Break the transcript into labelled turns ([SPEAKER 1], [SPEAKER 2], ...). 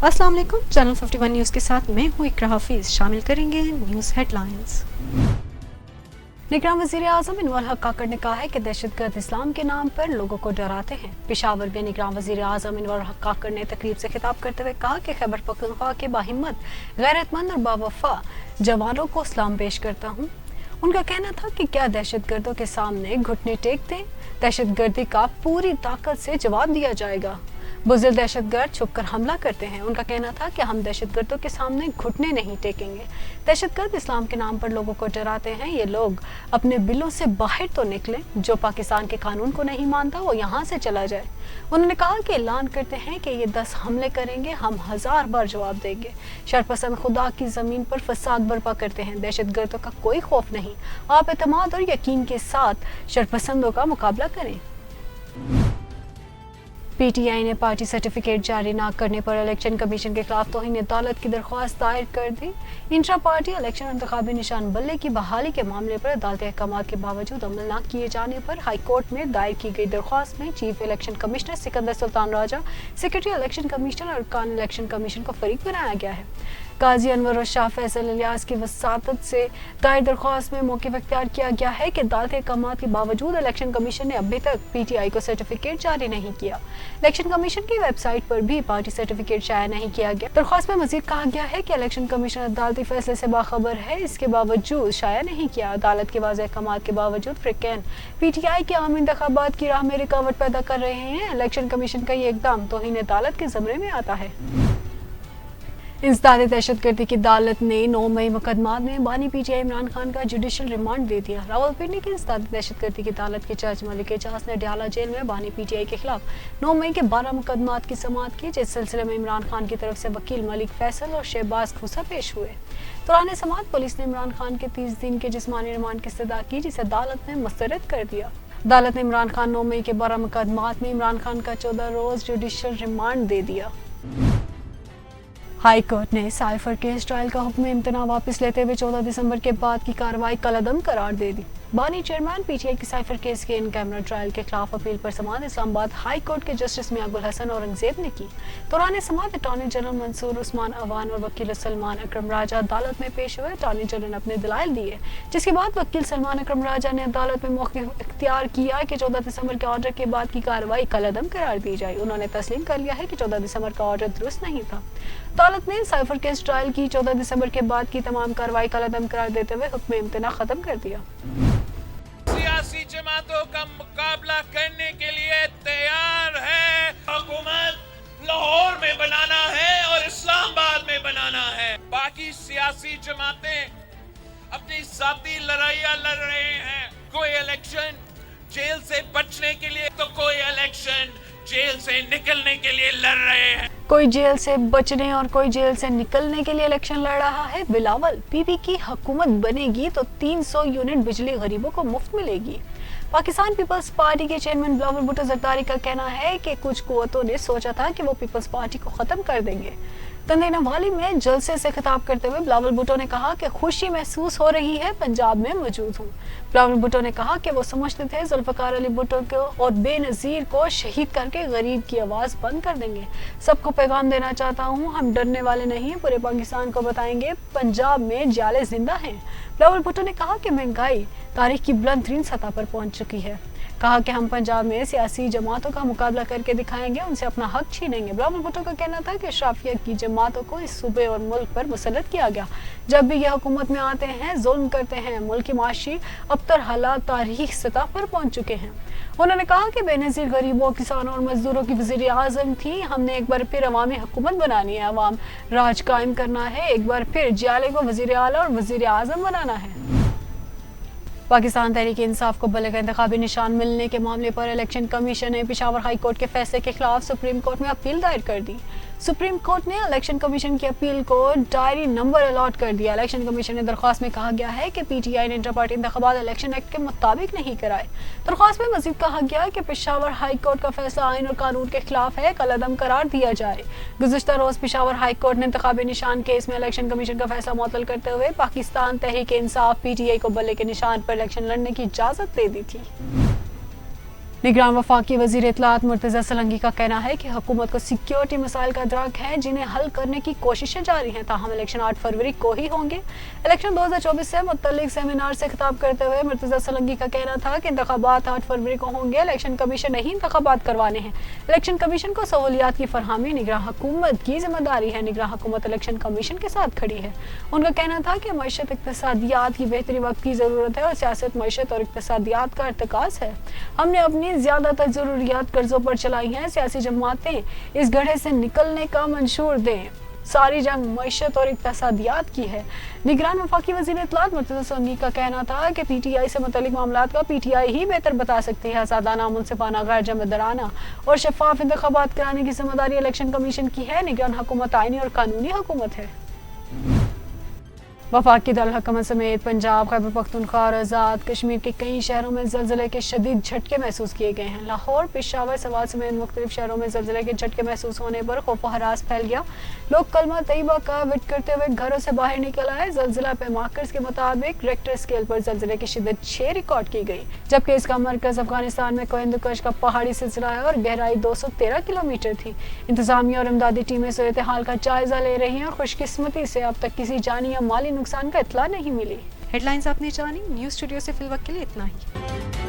[SPEAKER 1] अस्सलाम वालेकुम। Channel 51 news के साथ मैं हूँ इकरा हाफिज। शामिल करेंगे न्यूज़ हेडलाइंस। निगरान वज़ीर आज़म अनवर हक काकड़ ने कहा है कि दहशतगर्द इस्लाम के नाम पर लोगों को डराते हैं। पेशावर में निगरान वज़ीर आज़म अनवर हक काकड़ ने तकरीब से खिताब करते हुए कहा कि खैबर पख्तूनख्वा के बाहिम्मत, गैरतमंद और बावफा जवानों को सलाम पेश करता हूँ। उनका कहना था कि क्या दहशतगर्दों के सामने घुटने टेक दें, दहशतगर्दी का पूरी ताकत से जवाब दिया जाएगा। बुज़दिल दहशतगर्द छुपकर हमला करते हैं। उनका कहना था कि हम दहशतगर्दों के सामने घुटने नहीं टेकेंगे। दहशतगर्द इस्लाम के नाम पर लोगों को डराते हैं। ये लोग अपने बिलों से बाहर तो निकलें। जो पाकिस्तान के कानून को नहीं मानता वो यहाँ से चला जाए। उन्होंने कहा कि ऐलान करते हैं कि ये 10 हमले करेंगे, हम 1000 बार जवाब देंगे। शरपसंद खुदा की ज़मीन पर फसाद बर्पा करते हैं। दहशतगर्दों का कोई खौफ नहीं। आप एतमाद और यकीन के साथ शरपसंदों का मुकाबला करें। पीटीआई ने पार्टी सर्टिफिकेट जारी न करने पर इलेक्शन कमीशन के खिलाफ तौहीन अदालत की दरख्वास्त दायर कर दी। इंट्रा पार्टी इलेक्शन इंतखाबी निशान बल्ले की बहाली के मामले पर अदालती अहकामात के बावजूद अमल न किए जाने पर हाई कोर्ट में दायर की गई दरख्वास्त में chief election commissioner Sikandar Sultan Raja, secretary election commission और अरकान इलेक्शन कमीशन को फरीक बनाया गया है। काजी अनवर और शाह फैसल इलियास की वसातत से दायर दरख्वास्त में मौक़िफ़ इख्तियार किया गया है कि अदालती अहकामात के बावजूद इलेक्शन कमीशन ने अभी तक पीटीआई को सर्टिफिकेट जारी नहीं किया। इलेक्शन कमीशन की वेबसाइट पर भी पार्टी सर्टिफिकेट शाया नहीं किया गया। दरख्वास्त में मजीद कहा गया है कि इलेक्शन कमीशन अदालती फैसले से बाखबर है, इसके बावजूद शाया नहीं किया। अदालत के वाज़ेह अहकामात के बावजूद फ्रिकैन पीटीआई के आम इंतखाबात की राह में रुकावट पैदा कर रहे हैं। इलेक्शन कमीशन का ये इक़दाम तौहीन अदालत के ज़मरे में आता है। इंसदाद दहशतगर्दी की अदालत ने 9 मई मुकदमात में बानी पीटीआई इमरान खान का जुडिशल रिमांड दे दिया। रावलपिंडी की इंसदाद दहशतगर्दी की अदालत के जज मलिक एजाज ने डयाला जेल में बानी पीटीआई के खिलाफ 9 मई के 12 मुकदमात की समाअत की, जिस सिलसिले में इमरान खान की तरफ से वकील मलिक फैसल और शहबाज खुसा पेश हुए। दौरान समाअत पुलिस ने इमरान खान के 30 दिन के जिस्मानी रिमांड की इस्तदा की, जिसे अदालत ने मुस्तरद कर दिया। अदालत ने इमरान खान 9 मई के 12 मुकदमात में इमरान खान का 14 रोज जुडिशल रिमांड दे दिया। हाई कोर्ट ने साइफर केस ट्रायल का हुक्म इम्तना वापस लेते हुए 14 दिसंबर के बाद की कार्रवाई कलअदम करार दे दी। बानी चेयरमैन पीटीआई की साइफर केस के इन कैमरा ट्रायल के खिलाफ अपील पर समाअत इस्लामाबाद हाई कोर्ट के जस्टिस मियां गुल हसन औरंगजेब ने की। दौरान समाअत अटॉर्नी जनरल मंसूर उस्मान अवान और वकील सलमान अकरम राजा अदालत में पेश हुए। अटॉर्नी जनरल ने अपने दलाइल दिए, जिसके बाद वकील सलमान अकरम राजा ने अदालत में मौक़िफ़ इख्तियार किया कि 14 दिसंबर के ऑर्डर के बाद की कार्रवाई कलअदम करार दी जाए। उन्होंने तस्लीम कर लिया है कि 14 दिसंबर का ऑर्डर दुरुस्त नहीं था। अदालत ने साइफर केस ट्रायल की 14 दिसंबर के बाद की तमाम कार्रवाई कलअदम करार देते हुए हुक्म इम्तना खत्म कर दिया।
[SPEAKER 2] सियासी जमातों का मुकाबला करने के लिए तैयार है। हुकूमत लाहौर में बनाना है और इस्लामाबाद में बनाना है। बाकी सियासी जमातें अपनी जाती लड़ाइयां लड़ रहे हैं। कोई इलेक्शन जेल से बचने के लिए तो कोई इलेक्शन जेल से निकलने के लिए लड़ रहे हैं।
[SPEAKER 1] कोई जेल से बचने और कोई जेल से निकलने के लिए इलेक्शन लड़ रहा है। बिलावल, पीपी की हुकूमत बनेगी तो 300 यूनिट बिजली गरीबों को मुफ्त मिलेगी। पाकिस्तान पीपल्स पार्टी के चेयरमैन बिलावल भुट्टो जरदारी का कहना है कि कुछ कुव्वतों ने सोचा था कि वो पीपल्स पार्टी को खत्म कर देंगे। तंदेनावाली में जलसे से खिताब करते हुए बिलावल भुट्टो ने कहा कि खुशी महसूस हो रही है, पंजाब में मौजूद हूँ। बिलावल भुट्टो ने कहा कि वो समझते थे जुल्फ़िकार अली भुट्टो को और बेनज़ीर को शहीद करके गरीब की आवाज़ बंद कर देंगे। सबको पैगाम देना चाहता हूँ, हम डरने वाले नहीं, पूरे पाकिस्तान को बताएंगे पंजाब में जाले जिंदा हैं। बिलावल भुट्टो ने कहा कि महंगाई तारीख की बुलंद तरीन सतह पर पहुँच चुकी है। कहा कि हम पंजाब में सियासी जमातों का मुकाबला करके दिखाएंगे, उनसे अपना हक छीनेंगे। बिलावल भुट्टो का कहना था कि अशराफिया की जमातों को इस सूबे और मुल्क पर मुसल्लत किया गया। जब भी ये हुकूमत में आते हैं जुल्म करते हैं। मुल्क की माशी अबतर हालात तारीख सतह पर पहुंच चुके हैं। उन्होंने कहा कि बेनज़ीर गरीबों, किसानों और मजदूरों की वज़ीर आज़म थी। हमने एक बार फिर अवामी हुकूमत बनानी है, अवाम राज कायम करना है। एक बार फिर जियाले को वज़ीर आला और वज़ीर आज़म बनाना है। पाकिस्तान तहरीक इंसाफ को बल्ले का इंतखाबी निशान मिलने के मामले पर इलेक्शन कमीशन ने पेशावर हाई कोर्ट के फैसले के खिलाफ सुप्रीम कोर्ट में अपील दायर कर दी। सुप्रीम कोर्ट ने इलेक्शन कमीशन की अपील को डायरी नंबर अलॉट कर दिया। इलेक्शन कमीशन ने दरख्वास्त में कहा गया है कि पीटीआई ने इंटर पार्टी इंतखाबात इलेक्शन एक्ट के मुताबिक नहीं कराए। दरख्वास्त में मजीद कहा गया कि पेशावर हाई कोर्ट का फैसला आइन और कानून के खिलाफ है, कलअदम करार दिया जाए। गुज़िश्ता रोज पेशावर हाई कोर्ट ने इंतखाबी निशान केस में इलेक्शन कमीशन का फैसला मुअत्तल करते हुए पाकिस्तान तहरीक इंसाफ पीटीआई को बल्ले के निशान पर इलेक्शन लड़ने की इजाजत दे दी थी। निगरान वफाकी वज़ीर इत्तलात मुर्तज़ा सलंगी का कहना है कि हुकूमत को सिक्योरिटी मसाइल का इदराक है जिन्हें हल करने की कोशिशें जारी हैं, ताहम इलेक्शन 8 फरवरी को ही होंगे। इलेक्शन 2024 से मुतल्लिक सेमिनार से खिताब करते हुए मुर्तज़ा सलंगी का कहना था कि इंतखाबात 8 फरवरी को होंगे। इलेक्शन कमीशन ने ही इंतखाबात करवाने हैं। इलेक्शन कमीशन को सहूलियात की फरहमी निगरान हुकूमत की जिम्मेदारी है। निगरान हुकूमत इलेक्शन कमीशन के साथ खड़ी है। उनका कहना था कि मईशत इक्तिसादियात की बेहतरी वक्त की ज़रूरत है और सियासत मईशत और इक्तिसादियात का इर्तिकाज़ है। हमने अपनी ज़्यादातर ज़रूरियात कर्जों पर चलाई हैं। सियासी जमातें इस गड्ढे से निकलने का मंशूर दें। सारी जंग मईशत और इक्तिसादियात की है। निगरान वफाकी वज़ीर इत्तलात मुर्तज़ा सलंगी का कहना था कि PTI से मुतल्लिक मामलात का PTI ही बेहतर बता सकती है। आज़ादाना, मुनसिफाना, गैर जमादाराना और शफाफ इंतखाबात कराने की जिम्मेदारी इलेक्शन कमीशन की है। निगरान हुकूमत आईनी और कानूनी हुकूमत है। वफाकी दारुल-हुकूमत समेत पंजाब, खैबर पख्तूनख्वा और आज़ाद कश्मीर के कई शहरों में ज़लज़ले के शदीद झटके महसूस किए गए हैं। लाहौर, पेशावर, सवात समेत मुख्तलिफ शहरों में ज़लज़ले के झटके महसूस होने पर खौफ व हरास फैल गया। लोग कलमा तैयबा का विद करते हुए घरों से बाहर निकल आए। ज़लज़ला पैमाकर्स के मुताबिक रेक्टर स्केल पर ज़लज़ले की शिद्दत 6 रिकॉर्ड की गई, जबकि इसका मरकज़ अफगानिस्तान में कोहिंदुकश का पहाड़ी सिलसिला है और गहराई 213 किलोमीटर थी। इंतज़ामिया और इमदादी टीमें सूरत हाल का जायजा ले रही हैं और खुशकिस्मती से अब तक किसी जानी या माली नुकसान का इत्तला नहीं मिली।
[SPEAKER 3] हेडलाइंस आपने जानी। न्यूज़ स्टूडियो से फिल वक्त के लिए इतना ही।